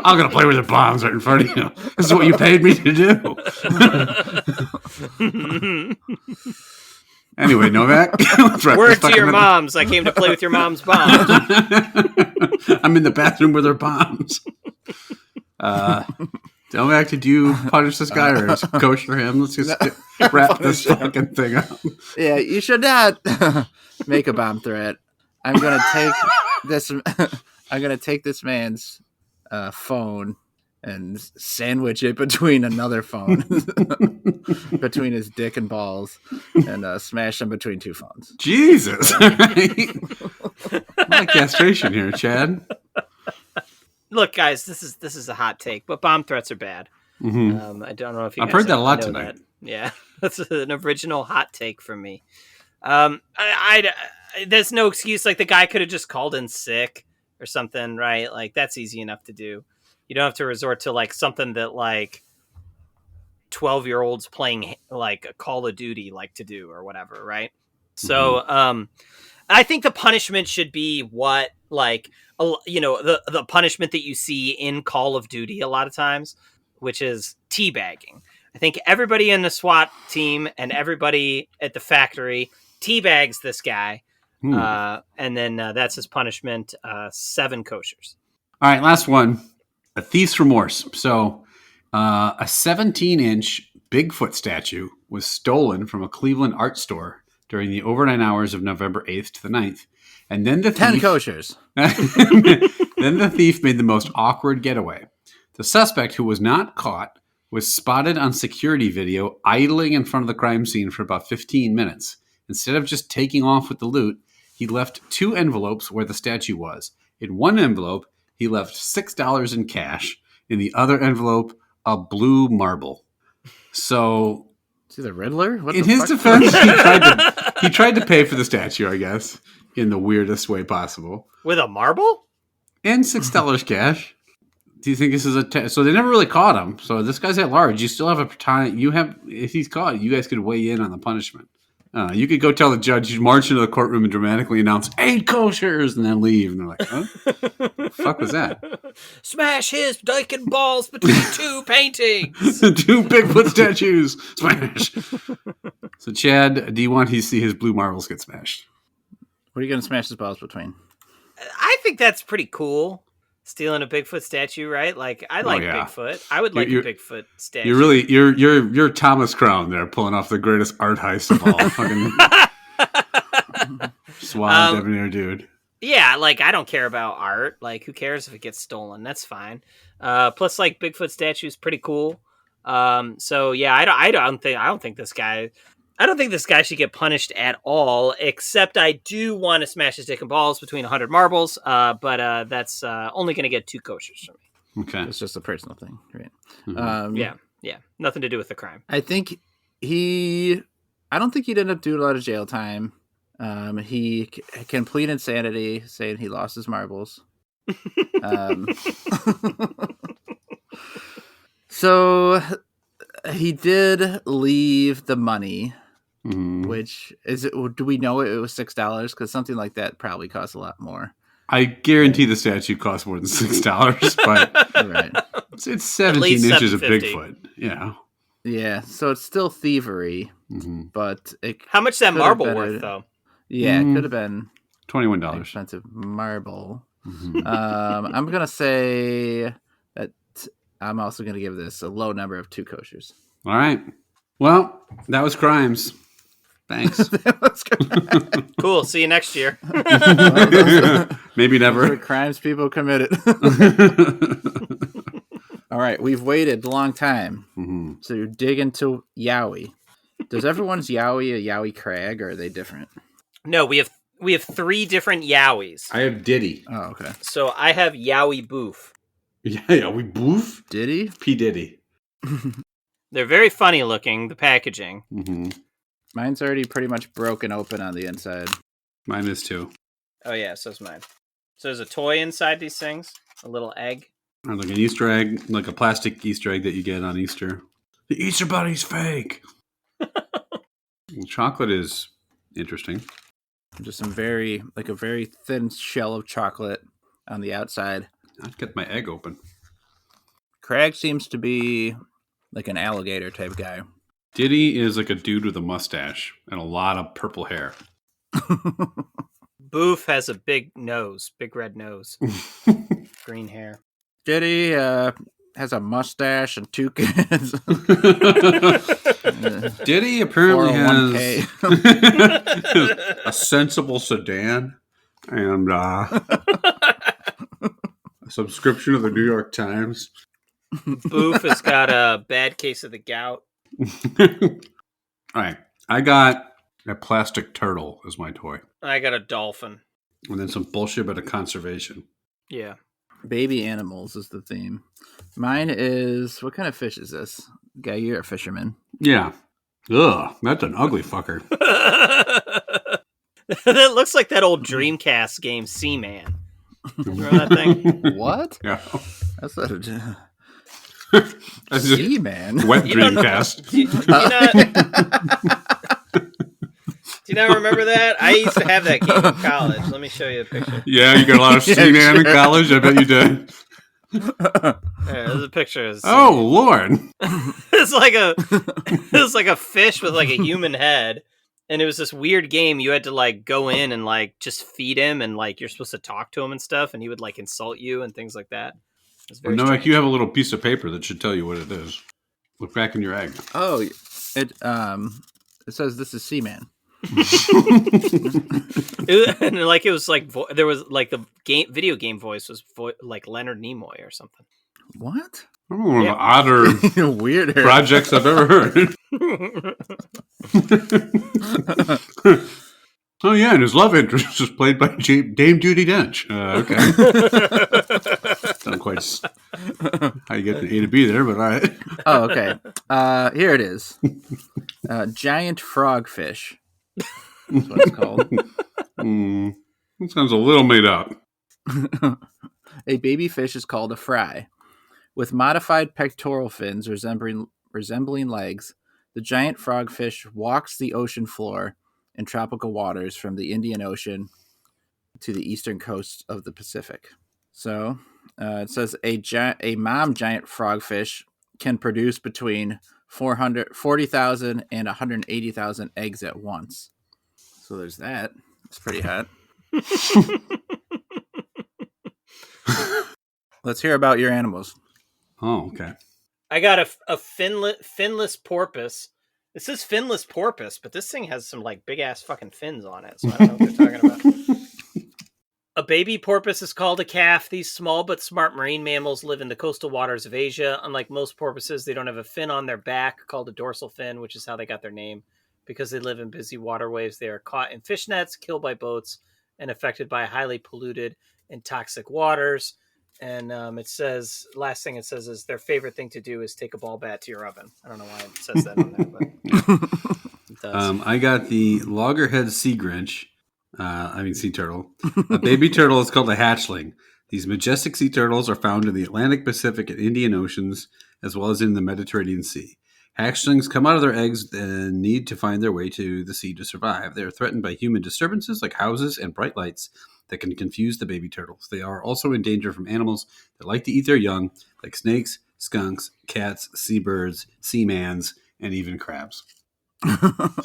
I'm going to play with the bombs right in front of you. This is what you paid me to do. Anyway, Novak, let's wrap Word this to fucking your up. moms. I came to play with your mom's bombs. I'm in the bathroom with her bombs. Novak, did you punish this guy or is it kosher him? Let's just wrap this fucking thing up. Yeah, you should not make a bomb threat. I'm gonna take this. I'm gonna take this man's phone and sandwich it between another phone, between his dick and balls, and smash them between two phones. Jesus. Right? Like castration here, Chad. Look, guys, this is a hot take, but bomb threats are bad. Mm-hmm. I don't know if I've heard that a lot know tonight. that. Yeah, that's an original hot take from me. There's no excuse. Like the guy could have just called in sick or something, right? Like that's easy enough to do. You don't have to resort to like something that like 12-year-olds playing like a Call of Duty like to do or whatever, right? So, I think the punishment should be what like the punishment that you see in Call of Duty a lot of times, which is teabagging. I think everybody in the SWAT team and everybody at the factory teabags this guy, and then that's his punishment. 7 koshers. All right, last one. A thief's remorse. So, a 17-inch Bigfoot statue was stolen from a Cleveland art store during the overnight hours of November 8th to the 9th. And then the 10 thief... koshers. Then the thief made the most awkward getaway. The suspect, who was not caught, was spotted on security video idling in front of the crime scene for about 15 minutes. Instead of just taking off with the loot, he left 2 envelopes where the statue was. In one envelope, he left $6 in cash. In the other envelope, a blue marble. So, is he the Riddler? What in the his fuck? defense, he tried to pay for the statue, I guess, in the weirdest way possible. With a marble? And $6 cash. Do you think this is so they never really caught him. So this guy's at large. You still have a time. If he's caught, you guys could weigh in on the punishment. You could go tell the judge, you march into the courtroom and dramatically announce 8 koshers and then leave. And they're like, huh? What the fuck was that? Smash his dick and balls between 2 paintings. 2 Bigfoot statues. Smash. So Chad, do you want to see his blue marbles get smashed? What are you going to smash his balls between? I think that's pretty cool. Stealing a Bigfoot statue, right? Like I like Bigfoot. I would like a Bigfoot statue. You're Thomas Crown there, pulling off the greatest art heist of all. Fucking suave, debonair dude. Yeah, like I don't care about art. Like who cares if it gets stolen? That's fine. Plus, like Bigfoot statue is pretty cool. So yeah, I don't think this guy should get punished at all, except I do want to smash his dick and balls between 100 marbles, but that's only going to get 2 koshers from me. Okay. It's just a personal thing, right? Mm-hmm. Yeah. Nothing to do with the crime. I don't think he'd end up doing a lot of jail time. He can plead insanity, saying he lost his marbles. So he did leave the money. Which is it? Do we know it was $6? Because something like that probably costs a lot more. I guarantee the statue costs more than $6, but right. It's 17 inches of Bigfoot. Yeah. Yeah. So it's still thievery, but how much is that marble worth, though? Yeah, it could have been $21. An expensive marble. I'm gonna say that I'm also gonna give this a low number of 2 koshers. All right. Well, that was crimes. Thanks. Cool. See you next year. Maybe never. Those are crimes people committed. All right, we've waited a long time to dig into Yowie. Does everyone's Yowie a Yowie Crag, or are they different? No, we have 3 different Yowies. I have Diddy. Oh, okay. So I have Yowie Boof. Yeah, we Boof? Diddy? P. Diddy. They're very funny looking, the packaging. Mine's already pretty much broken open on the inside. Mine is too. Oh, yeah, so's mine. So there's a toy inside these things, a little egg. Or like an Easter egg, like a plastic Easter egg that you get on Easter. The Easter Bunny's fake. Chocolate is interesting. Just a very thin shell of chocolate on the outside. I'd get my egg open. Crag seems to be like an alligator type guy. Diddy is like a dude with a mustache and a lot of purple hair. Boof has a big nose, big red nose, green hair. Diddy has a mustache and 2 kids. Diddy apparently has 401k. a sensible sedan and a subscription to the New York Times. Boof has got a bad case of the gout. All right. I got a plastic turtle as my toy. I got a dolphin. And then some bullshit about a conservation. Yeah. Baby animals is the theme. Mine is, what kind of fish is this? Guy, you're a fisherman. Yeah. Ugh, that's an ugly fucker. That looks like that old Dreamcast game, Seaman. Remember that thing? What? Yeah. That's not a... That's just Seaman? wet You don't- Dreamcast. Do you not remember that? I used to have that game in college. Let me show you a picture. Yeah, you got a lot of Seaman in college? I bet you did. There's a picture of Oh, Lord. it's like a fish with like a human head. And it was this weird game. You had to like go in and like just feed him and like you're supposed to talk to him and stuff. And he would like insult you and things like that. It was very No, strange. like you have a little piece of paper that should tell you what it is. Look back in your egg. Oh, it says this is Seaman. And like it was like there was like the video game voice was like Leonard Nimoy or something. What? One of Yeah. the odder Weird projects I've ever heard. Oh yeah, and his love interest was played by Dame Judi Dench. Okay, not quite how you get from A to B there, but all right. Oh, okay. Here it is. Giant frogfish. That's what it's called. That sounds a little made up. A baby fish is called a fry. With modified pectoral fins resembling legs, the giant frogfish walks the ocean floor in tropical waters from the Indian Ocean to the eastern coast of the Pacific. So it says a mom giant frogfish can produce between 40,000 and 180,000 eggs at once. So there's that. It's pretty hot. Let's hear about your animals. Oh, okay. I got a finless porpoise. It says finless porpoise, but this thing has some like big ass fucking fins on it. So I don't know what they're talking about. A baby porpoise is called a calf. These small but smart marine mammals live in the coastal waters of Asia. Unlike most porpoises, they don't have a fin on their back called a dorsal fin, which is how they got their name. Because they live in busy waterways, they are caught in fish nets, killed by boats, and affected by highly polluted and toxic waters. And it says, last thing it says is their favorite thing to do is take a ball bat to your oven. I don't know why it says that on there, but it does. I got the loggerhead sea Grinch. Sea turtle. A baby turtle is called a hatchling. These majestic sea turtles are found in the Atlantic, Pacific, and Indian Oceans, as well as in the Mediterranean Sea. Hatchlings come out of their eggs and need to find their way to the sea to survive. They are threatened by human disturbances like houses and bright lights that can confuse the baby turtles. They are also in danger from animals that like to eat their young, like snakes, skunks, cats, seabirds, seamans, and even crabs.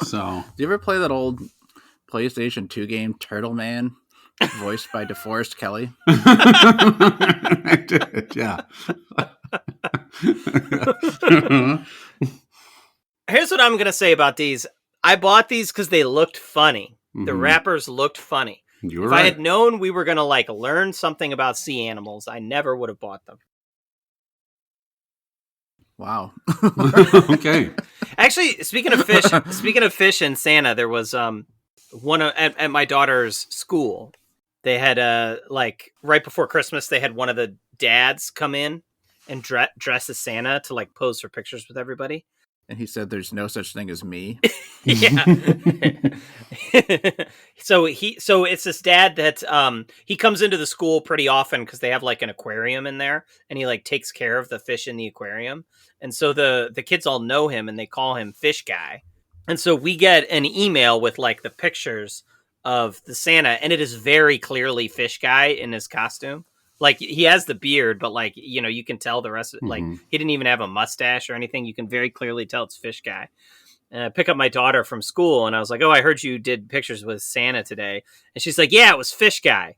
So, Do you ever play that old PlayStation 2 game, Turtle Man, voiced by DeForest Kelly? I did, yeah. Here's what I'm going to say about these. I bought these because they looked funny. The Mhm. wrappers looked funny. You were If right. I had known we were going to like learn something about sea animals, I never would have bought them. Wow. Okay. Actually, speaking of fish and Santa, there was one at my daughter's school. They had like right before Christmas, they had one of the dads come in and dress as Santa to like pose for pictures with everybody. And he said there's no such thing as me. Yeah. So it's this dad that he comes into the school pretty often because they have like an aquarium in there, and he like takes care of the fish in the aquarium. And so the kids all know him and they call him Fish Guy. And so we get an email with like the pictures of the Santa, and it is very clearly Fish Guy in his costume. Like he has the beard, but like, you can tell the rest of it. Like he didn't even have a mustache or anything. You can very clearly tell it's Fish Guy. And I pick up my daughter from school, and I was like, "Oh, I heard you did pictures with Santa today." And she's like, "Yeah, it was Fish Guy."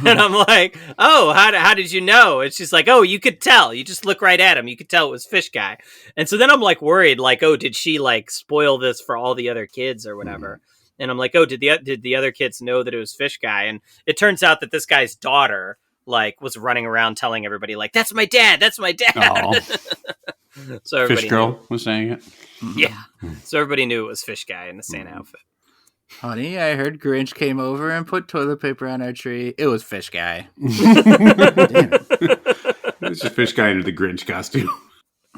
And I'm like, "Oh, how did you know?" And she's like, "Oh, you could tell. You just look right at him. You could tell it was Fish Guy." And so then I'm like worried, like, "Oh, did she like spoil this for all the other kids or whatever?" And I'm like, "Oh, did the other kids know that it was Fish Guy?" And it turns out that this guy's daughter like was running around telling everybody like, "That's my dad. That's my dad." Oh. So everybody Fish girl knew. was saying it. Yeah. So everybody knew it was Fish Guy in the Santa outfit. Honey, I heard Grinch came over and put toilet paper on our tree. It was Fish Guy. Damn it. It's just Fish Guy into the Grinch costume.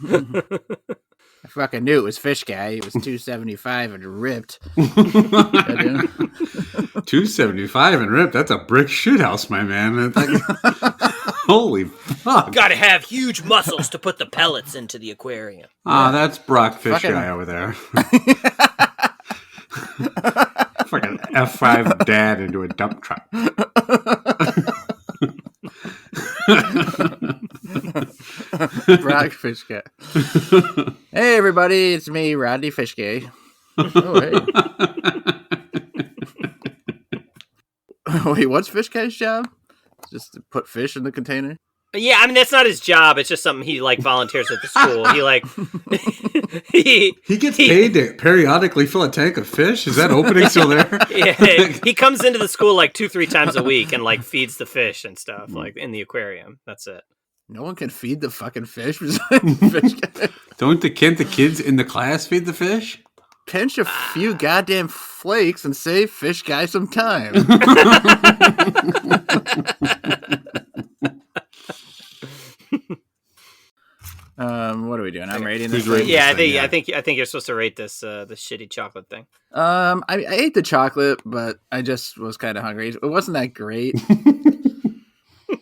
I fucking knew it was Fish Guy. It was $2.75 and ripped. $2.75 and ripped. That's a brick shithouse, my man. Holy fuck. Gotta have huge muscles to put the pellets into the aquarium. That's Brock Fish Fucking- Guy over there. Fucking F5 dad into a dump truck. Brock Fish Guy. Hey, everybody, it's me, Rodney Fish Guy. Oh, hey. Wait, what's Fish Guy's job? Just to put fish in the container? Yeah, I mean that's not his job. It's just something he like volunteers at the school. He like He gets paid to periodically fill a tank of fish? Is that opening still there? Yeah, he comes into the school like 2-3 times a week and like feeds the fish and stuff like in the aquarium. That's it. No one can feed the fucking fish besides Fish Guy. Can't the kids in the class feed the fish? Pinch a few goddamn flakes and save Fish Guy some time. What are we doing? I'm rating this. Who's rating Yeah, this I thing? think you're supposed to rate this this shitty chocolate thing. I ate the chocolate, but I just was kind of hungry. It wasn't that great.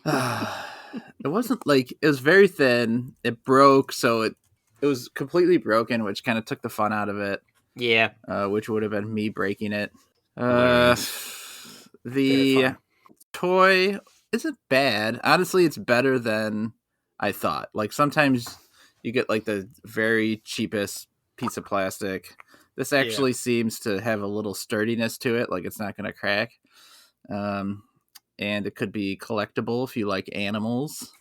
It wasn't like it was very thin. It broke, so it was completely broken, which kind of took the fun out of it. Yeah. Which would have been me breaking it. Hilarious. The toy isn't bad. Honestly, it's better than I thought. Like sometimes you get like the very cheapest piece of plastic. This actually seems to have a little sturdiness to it, like it's not going to crack. And it could be collectible if you like animals.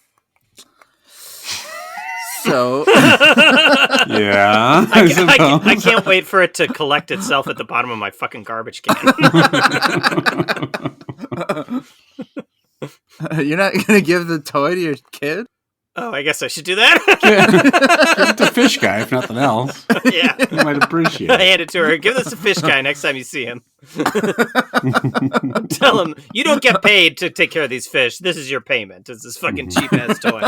So Yeah. I can't wait for it to collect itself at the bottom of my fucking garbage can. You're not going to give the toy to your kid? Oh, I guess I should do that. Give it to Fish Guy, if nothing else. Yeah. He might appreciate I it. hand it to her. Give this to Fish Guy next time you see him. Tell him, you don't get paid to take care of these fish. This is your payment. It's this fucking cheap-ass toy.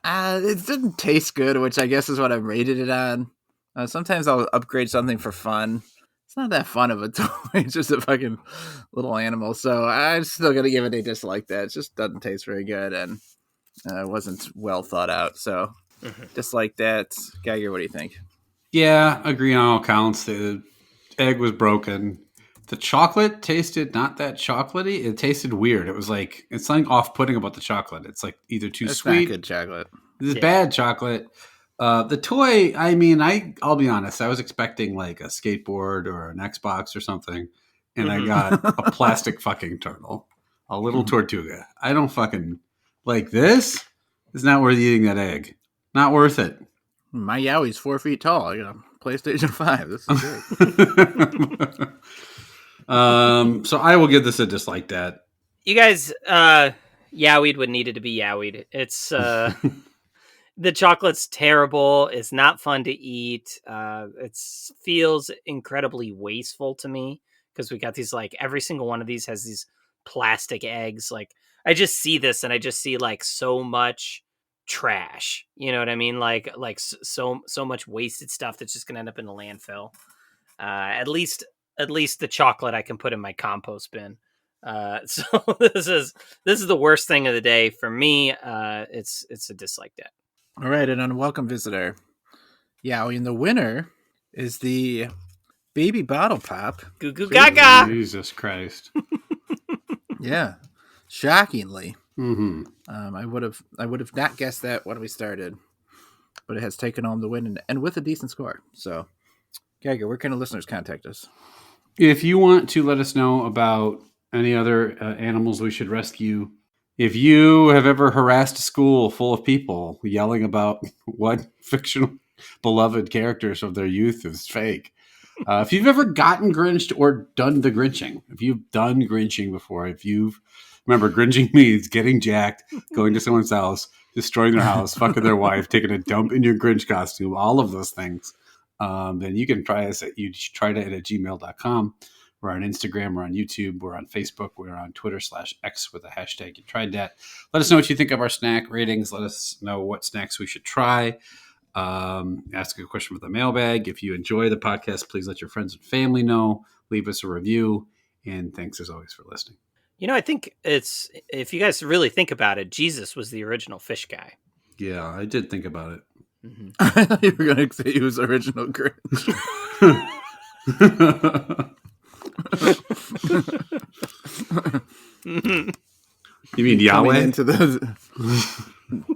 It didn't taste good, which I guess is what I rated it on. Sometimes I'll upgrade something for fun. It's not that fun of a toy. It's just a fucking little animal. So I'm still going to give it a dislike that. It just doesn't taste very good and wasn't well thought out. So dislike that. Geiger, what do you think? Yeah, agree on all counts. The egg was broken. The chocolate tasted not that chocolatey. It tasted weird. It was like, it's something off-putting about the chocolate. It's like either too It's sweet. not good chocolate. This is bad chocolate. The toy, I mean, I'll be honest. I was expecting like a skateboard or an Xbox or something. And I got a plastic fucking turtle. A little Tortuga. I don't fucking like this. It's not worth eating that egg. Not worth it. My Yowie's 4 feet tall. I got a PlayStation 5. This is great. So I will give this a dislike that. You guys, Yowied when needed to be Yowied. It's the chocolate's terrible. It's not fun to eat. It feels incredibly wasteful to me because we got these like every single one of these has these plastic eggs. Like I just see this and I just see like so much trash. You know what I mean? Like so much wasted stuff that's just gonna end up in the landfill. At least the chocolate I can put in my compost bin. So this is the worst thing of the day for me. It's a dislike that. All right, an unwelcome visitor. Yowie, and the winner is the Baby Bottle Pop. Goo goo gaga. Jesus Christ. Yeah, shockingly. Mm-hmm. I would have not guessed that when we started, but it has taken home the win and with a decent score. So, Geiger, where can the listeners contact us? If you want to let us know about any other animals we should rescue, if you have ever harassed a school full of people yelling about what fictional beloved characters of their youth is fake, if you've ever gotten Grinched or done the Grinching, if you've done Grinching before, remember, Grinching means getting jacked, going to someone's house, destroying their house, fucking their wife, taking a dump in your Grinch costume, all of those things, then you can try us at youtrydat@gmail.com. We're on Instagram, we're on YouTube, we're on Facebook, we're on Twitter/X with the hashtag You Tried Dat. Let us know what you think of our snack ratings. Let us know what snacks we should try. Ask a question with the mailbag. If you enjoy the podcast, please let your friends and family know. Leave us a review. And thanks as always for listening. I think if you guys really think about it, Jesus was the original fish guy. Yeah, I did think about it. Mm-hmm. I thought you were going to say he was the original Grinch. You mean Yowie? Into the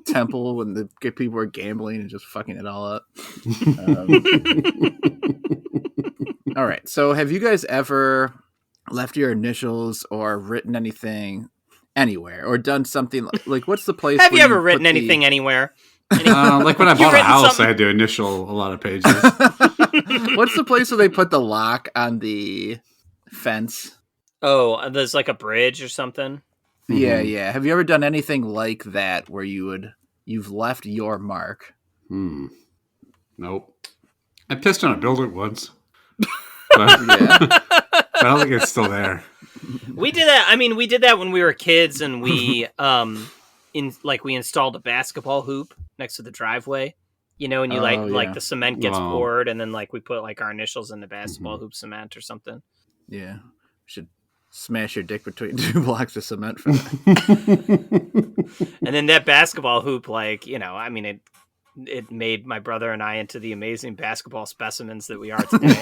temple when the people were gambling and just fucking it all up. All right. So have you guys ever left your initials or written anything anywhere or done something like what's the place? Have you ever written anything anywhere? Like when I bought a house, I had to initial a lot of pages. What's the place where they put the lock on the fence? Oh, there's like a bridge or something. Yeah, yeah. Have you ever done anything like that where you've left your mark? Nope. I pissed on a building once. But, yeah. I don't think it's still there. We did that. I mean, we did that when we were kids, and we we installed a basketball hoop next to the driveway. And you like the cement gets poured, and then like we put like our initials in the basketball hoop cement or something. Yeah, we should smash your dick between 2 blocks of cement for that. And then that basketball hoop, it made my brother and I into the amazing basketball specimens that we are today.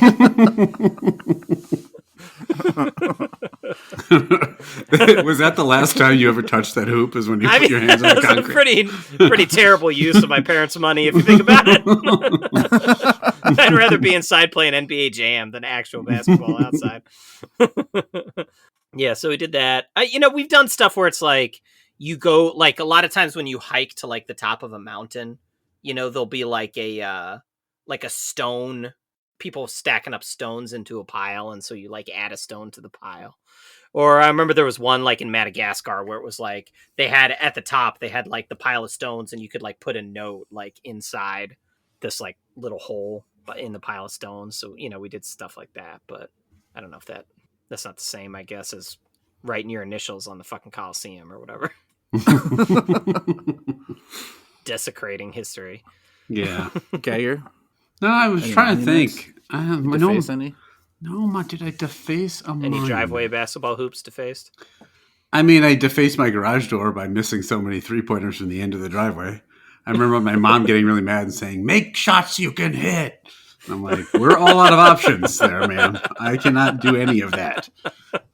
Was that the last time you ever touched that hoop? Is when you put your hands on the concrete? Pretty terrible use of my parents' money, if you think about it. I'd rather be inside playing NBA Jam than actual basketball outside. Yeah, so we did that. We've done stuff where it's like you go, like a lot of times when you hike to like the top of a mountain, there'll be like a stone, people stacking up stones into a pile, and so you like add a stone to the pile. Or I remember there was one like in Madagascar where it was like they had at the top, they had like the pile of stones, and you could like put a note like inside this like little hole in the pile of stones. So, we did stuff like that, but I don't know if that's not the same, I guess, as writing your initials on the fucking Coliseum or whatever. Desecrating history. Yeah. Geiger? No, I was trying to think. Deface any? No, did I deface a Any driveway basketball hoops defaced? I mean, I defaced my garage door by missing so many 3-pointers from the end of the driveway. I remember my mom getting really mad and saying, "Make shots you can hit." And I'm like, we're all out of options there, man. I cannot do any of that.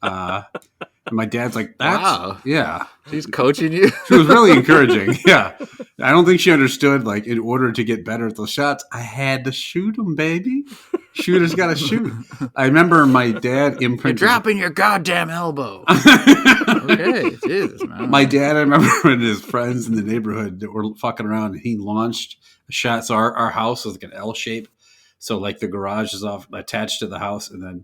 And my dad's like, wow. Yeah. She's coaching you? She was really encouraging. Yeah. I don't think she understood, like, in order to get better at those shots, I had to shoot them, baby. Shooters got to shoot. I remember my dad imprinted. You're dropping your goddamn elbow. Okay. Jesus, man. My dad, I remember when his friends in the neighborhood that were fucking around, and he launched a shot. So our house was like an L shape. So, like, the garage is off attached to the house, and then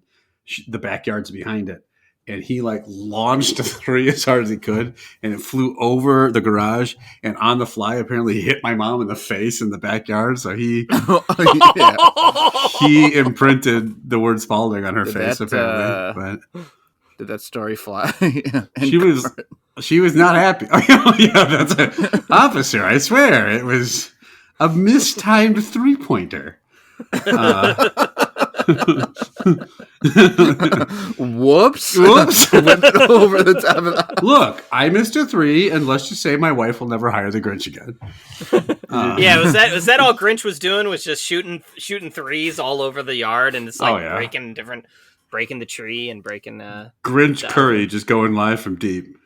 the backyard's behind it. And he, like, launched a 3 as hard as he could, and it flew over the garage. And on the fly, apparently, he hit my mom in the face in the backyard. So he imprinted the word Spalding on her face, apparently. But did that story fly? She was not happy. Yeah, that's an officer. I swear, it was a mistimed 3-pointer. Whoops. Went over the top of that. Look, I missed a 3, and let's just say my wife will never hire the Grinch again. Yeah, was that all Grinch was doing? Was just shooting 3s all over the yard, and it's like breaking the tree and breaking Grinch Curry just going live from deep.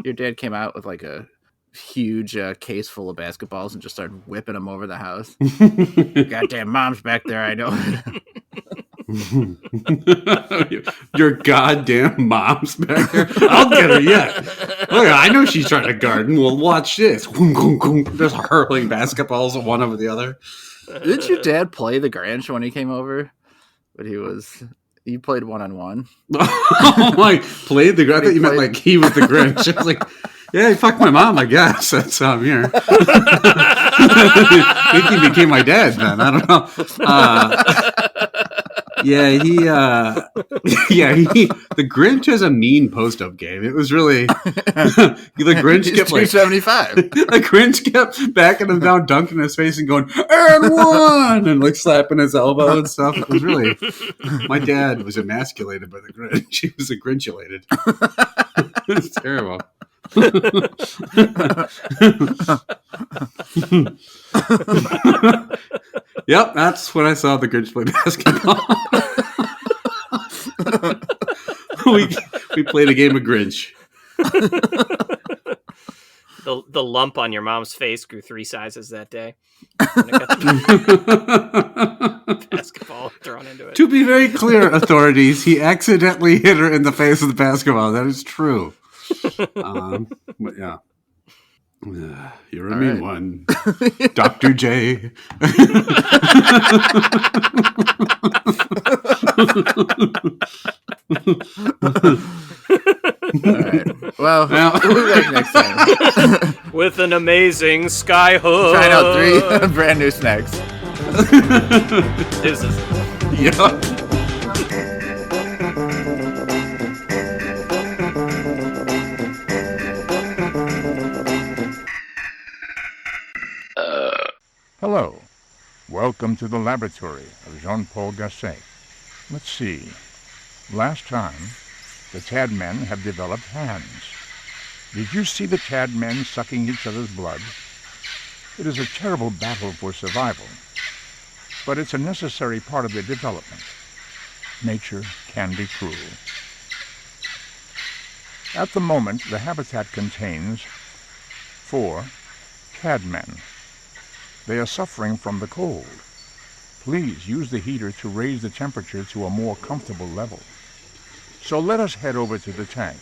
Your dad came out with like a huge case full of basketballs and just started whipping them over the house. Goddamn mom's back there, I know. Your goddamn mom's back there. I'll get her yet. Look, I know she's trying to garden. Well, watch this. Just hurling basketballs one over the other. Didn't your dad play the Grinch when he came over? But he played 1-on-1. Oh my! Played the Grinch. I thought you meant like he was the Grinch. I was like, yeah, he fucked my mom. I guess that's here. I think he became my dad then. I don't know. The Grinch has a mean post-up game. It was really the Grinch kept like 275. The Grinch kept backing him down, dunking his face, and going and one, and like slapping his elbow and stuff. It was really my dad was emasculated by the Grinch. He was Grinchulated. It's terrible. Yep, that's when I saw the Grinch play basketball. we played a game of Grinch. The lump on your mom's face grew 3 sizes that day. Basketball thrown into it. To be very clear, authorities, he accidentally hit her in the face with the basketball. That is true. But yeah. You're a mean one, Dr. J. All right. Well, we'll be back next time. With an amazing sky hook. Trying out 3 brand new snacks. Deuces. Yeah. Hello. Welcome to the laboratory of Jean-Paul Gasset. Let's see. Last time, the Tad men have developed hands. Did you see the Tad men sucking each other's blood? It is a terrible battle for survival, but it's a necessary part of their development. Nature can be cruel. At the moment, the habitat contains 4 Tad men. They are suffering from the cold. Please use the heater to raise the temperature to a more comfortable level. So let us head over to the tank.